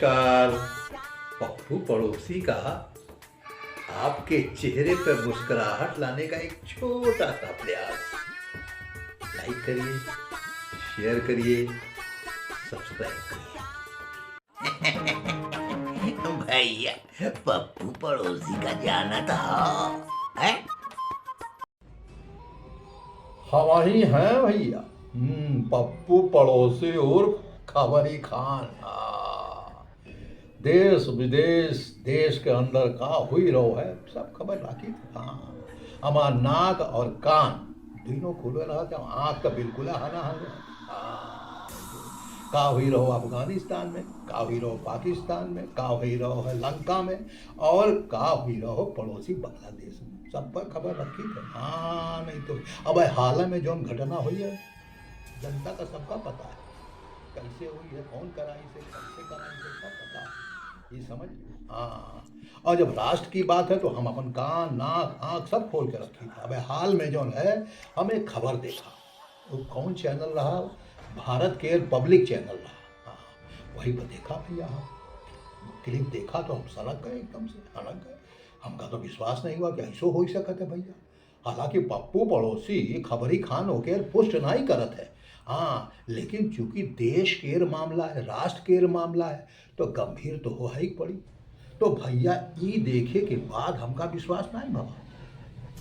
नमस्कार। पप्पू पड़ोसी का आपके चेहरे पर मुस्कुराहट लाने का एक छोटा सा प्रयास। लाइक करिए, शेयर करिए, सब्सक्राइब करिए। भैया पप्पू पड़ोसी का जाना था है? हम ही हैं भैया। पप्पू पड़ोसी और खबरी खान। देश विदेश देश के अंदर का हुई रहो है सब खबर राखी। हाँ, हमार नाक और कान दोनों खुले रहा था। आँख का बिल्कुल हाना का हुई रहो अफगानिस्तान में, का हुई रहो पाकिस्तान में, का हुई रहो है लंका में, और का हुई रहो पड़ोसी बांग्लादेश में, सब पर खबर रखी थी। हाँ, नहीं तो अब हाल में जो घटना हुई है जनता का सबका पता है, कैसे हुई है, कौन कराई से, कैसे कराई से, सब पता है। ये समझ। हाँ, और जब राष्ट्र की बात है तो हम अपन कान नाक आँख सब खोल के रखी थी। अब हाल में जो है हम एक खबर देखा, वो कौन चैनल रहा, भारत के पब्लिक चैनल रहा। हाँ, वही पर देखा भैया, क्लिप देखा तो हम सनक गए, एकदम से सनक गए। हमका तो विश्वास नहीं हुआ कि ऐसा हो ही सकता है भैया। हालांकि पप्पू पड़ोसी खबरी खान होकर पुष्ट नहीं करत है। हाँ, लेकिन चूंकि देश केर मामला है, राष्ट्र केर मामला है, तो गंभीर तो हो ही पड़ी। तो भैया ये देखे के बाद हमका विश्वास नहीं भवा।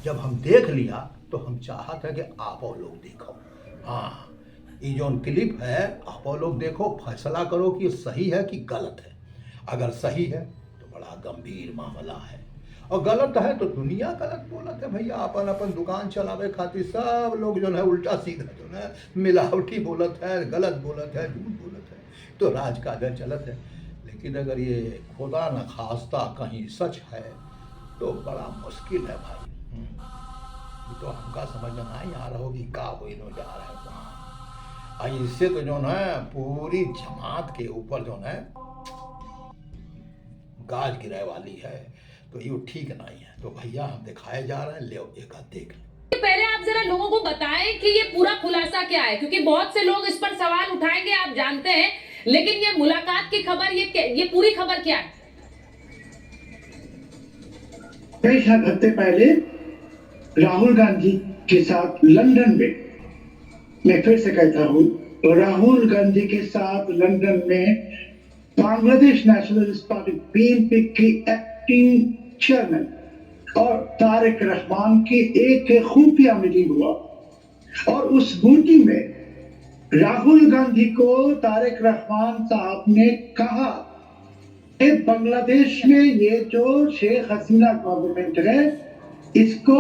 जब हम देख लिया तो हम चाहते हैं कि आप लोग देखो। हाँ, ये जो क्लिप है आप लोग देखो, फैसला करो कि सही है कि गलत है। अगर सही है तो बड़ा गंभीर मामला है, और गलत है तो दुनिया गलत बोलत है भैया। अपन अपन दुकान चलावे खातिर सब लोग जो है उल्टा सीधा जो है मिलावटी बोलत है, गलत बोलत है, झूठ बोलत है, तो राज काज चलत है। लेकिन अगर ये खुदा न खास्ता कहीं सच है तो बड़ा मुश्किल है भाई। तो हमका समझ में नहीं आ रहा होगी का हो जा रहा है वहाँ। इससे तो जो है पूरी जमात के ऊपर जो है गाज गिरे वाली है, तो ये ठीक नहीं है। तो भैया हम दिखाए जा रहे हैं, ले एक देख ले। पहले आप जरा लोगों को बताएं कि ये पूरा खुलासा क्या है, क्योंकि बहुत से लोग इस पर सवाल उठाएंगे, आप जानते हैं। लेकिन ये मुलाकात की खबर, ये पूरी खबर क्या है? कई हफ्ते पहले राहुल गांधी के साथ लंदन में, मैं फिर से कहता हूं, राहुल गांधी के साथ लंदन में बांग्लादेश नेशनलिस्ट पार्टी बीएनपी की एक्टिंग चेयरमैन और तारिक रहमान की एक खुफिया मीटिंग हुआ, और उस मीटिंग में राहुल गांधी को तारिक रहमान साहब ने कहा कि बांग्लादेश में ये जो शेख हसीना गवर्नमेंट है इसको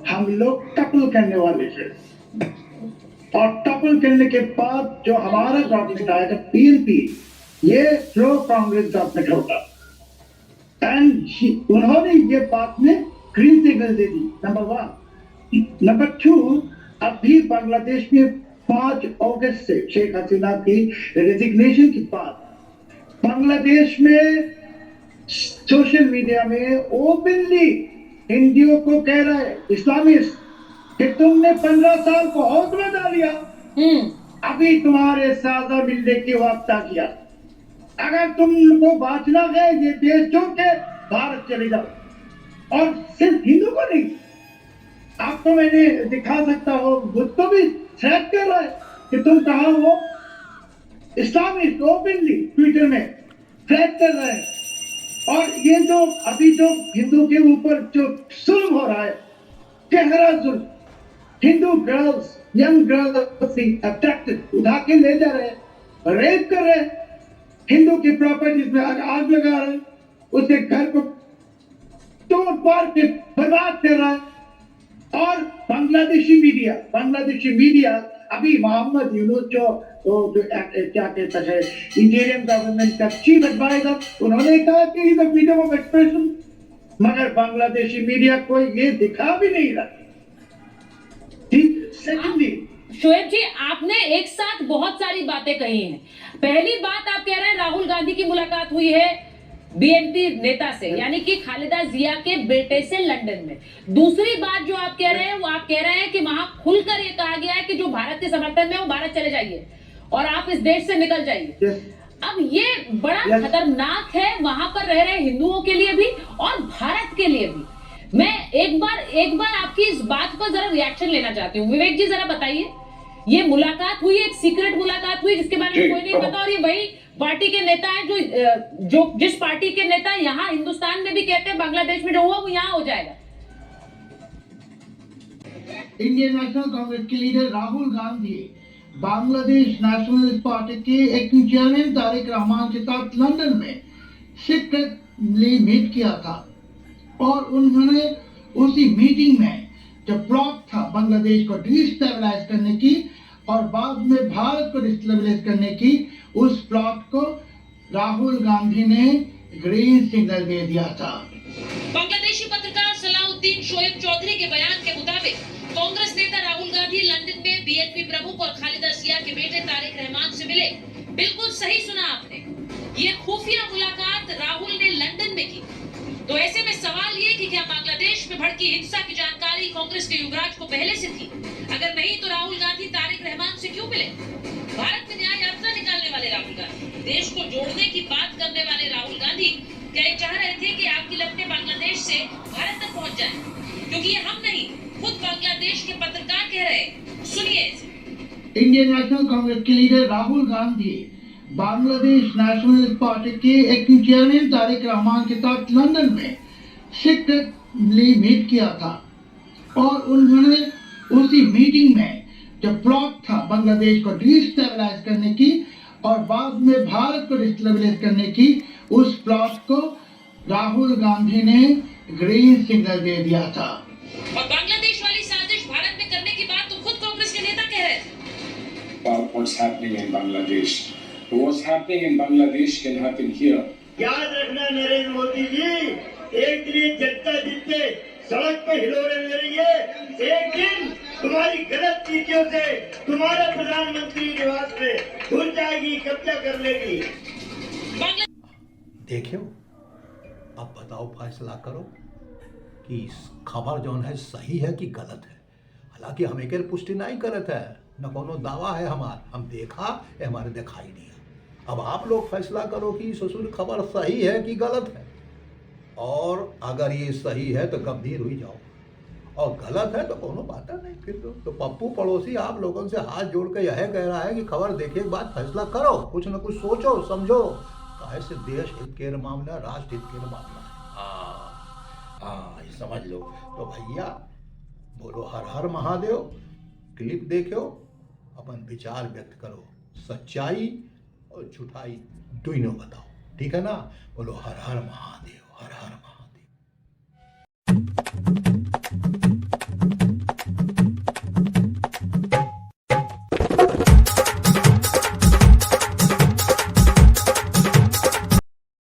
हम लोग टपल करने वाले हैं, और टपल करने के बाद जो हमारा गवर्नमेंट आएगा पीएनपी, ये प्रो कांग्रेस गवर्नमेंट होगा। एंड उन्होंने ये बात में ग्रीन सिग्नल दे दी, नंबर 1। नंबर 2, अभी बांग्लादेश में 5 अगस्त से शेख हसीना की रेजिग्नेशन के बाद बांग्लादेश में सोशल मीडिया में ओपनली हिंदियों को कह रहा है इस्लामिस्ट कि तुमने 15 साल को हौसला डाल लिया, अभी तुम्हारे साथ मिलने की वक्त आ गया। अगर तुम को बांचना है ये देश छोड़ के भारत चले जाओ। और सिर्फ हिंदू को नहीं, आपको मैंने दिखा सकता हूँ, मुझको भी थ्रेट कर रहा है कि तुम कहाँ हो। इस्लामिस्ट ओपनली ट्विटर में थ्रेट कर रहे हैं। और ये जो अभी जो हिंदू के ऊपर जो जुल्म हो रहा है, गहरा जुल्म, Hindu girls, young girls attracted उठा के ले जा रहे हैं, रेप कर रहे हैं, हिंदू की प्रॉपर्टीज में आग लगा रहे हैं, उसके घर को तोड़ फाड़ के बर्बाद कर रहा है। और बांग्लादेशी मीडिया अभी मोहम्मद यूनुस जो क्या कहता है इंटीरियम गवर्नमेंट का चीफ एडवाइजर, उन्होंने कहा कि इज फ्रीडम ऑफ एक्सप्रेशन, मगर बांग्लादेशी मीडिया को ये दिखा भी नहीं रहा। सेकंडली, शोएब जी, आपने एक साथ बहुत सारी बातें कही हैं। पहली बात आप कह रहे हैं राहुल गांधी की मुलाकात हुई है बीएनपी नेता से, यानी कि खालिदा जिया के बेटे से लंदन में। दूसरी बात जो आप कह रहे हैं वो आप कह रहे हैं कि वहां खुलकर ये कहा गया है कि जो भारत के समर्थन में वो भारत चले जाइए और आप इस देश से निकल जाइए। अब ये बड़ा Yes. खतरनाक है वहां पर रह रहे हिंदुओं के लिए भी और भारत के लिए भी। मैं एक बार आपकी इस बात पर जरा रिएक्शन लेना चाहती हूँ। विवेक जी जरा बताइए, ये मुलाकात हुई, एक सीक्रेट मुलाकात हुई जिसके बारे में कोई नहीं पता, और ये वही पार्टी के नेता है जो जिस पार्टी के नेता यहाँ हिंदुस्तान में भी कहते हैं बांग्लादेश में जो हुआ वो यहाँ हो जाएगा। इंडियन नेशनल कांग्रेस के leader Rahul Gandhi Bangladesh nationalist party के एक चेयरमैन तारिक रहमान के साथ लंदन में सीक्रेटली मीट किया था और उन्होंने उसी मीटिंग में जो प्लॉट था बांग्लादेश को डिस्टेबलाइज करने की और बाद में भारत को डिस्टेबलाइज करने की, उस प्लॉट को राहुल गांधी ने ग्रीन सिग्नल दे दिया था। बांग्लादेशी पत्रकार सलाउद्दीन शोएब चौधरी के बयान के मुताबिक कांग्रेस नेता राहुल गांधी लंदन में बीएनपी प्रमुख और खालिदा जिया के बेटे तारिक रहमान से मिले। बिल्कुल सही सुना आपने, ये खुफिया मुलाकात राहुल ने लंदन में की। तो ऐसे में सवाल ये कि क्या बांग्लादेश में भड़की हिंसा की जानकारी कांग्रेस के युवराज को पहले से थी? अगर नहीं तो राहुल गांधी तारिक रहमान से क्यों मिले? भारत में न्याय यात्रा निकालने वाले राहुल गांधी, देश को जोड़ने की बात करने वाले राहुल गांधी क्या ये चाह रहे थे कि आपकी लपटें बांग्लादेश से भारत तक पहुंच जाएं? क्योंकि ये हम नहीं, खुद बांग्लादेश के पत्रकार कह रहे हैं। सुनिए इसे। इंडियन नेशनल कांग्रेस के leader Rahul Gandhi Bangladesh nationalist party के एक चेयरमैन तारिक रहमान के साथ लंदन में सीक्रेटली मीट किया था और उन्होंने उसी मीटिंग में जो प्लॉट था बांग्लादेश को डिस्टेबलाइज करने की और बाद में भारत को डिस्टेबलाइज करने की, उस प्लॉट को राहुल गांधी ने ग्रीन सिग्नल दे दिया था। और बांग्लादेश वाली साजिश भारत में करने की बात तो खुद कांग्रेस के नेता कह रहे थे। About what's happening in Bangladesh. But what's happening in Bangladesh can happen here. याद रखना नरेंद्र मोदी जी, एक दिन जनता जितने सड़क पे हिलोरे ले रही है, एक दिन तुम्हारी गलत नीतियों से तुम्हारा प्रधानमंत्री निवास पे घुस जाएगी, कब्जा कर लेगी। देखियो, अब बताओ, फैसला करो कि खबर जौन है सही है कि गलत है। हालांकि हम एक पुष्टि नहीं करत है, न कोनो दावा है हमार, हम देखा ये हमारे दिखाई दिया। अब आप लोग फैसला करो कि ससुर खबर सही है कि गलत है, और अगर ये सही है तो गंभीर हुई जाओ, और गलत है तो कोनो बात नहीं। फिर तो पप्पू पड़ोसी आप लोगों से हाथ जोड़ के यह कह रहा है कि खबर देखे के बाद फैसला करो, कुछ न कुछ सोचो समझो, काहे से देश हित के मामला, राष्ट्र हित के मामला है। हाँ, ये समझ लो। तो भैया बोलो हर हर महादेव, क्लिप देखो, अपन विचार व्यक्त करो, सच्चाई और झूठाई दोनों बताओ, ठीक है ना? बोलो हर हर महादेव, हर हर महादेव।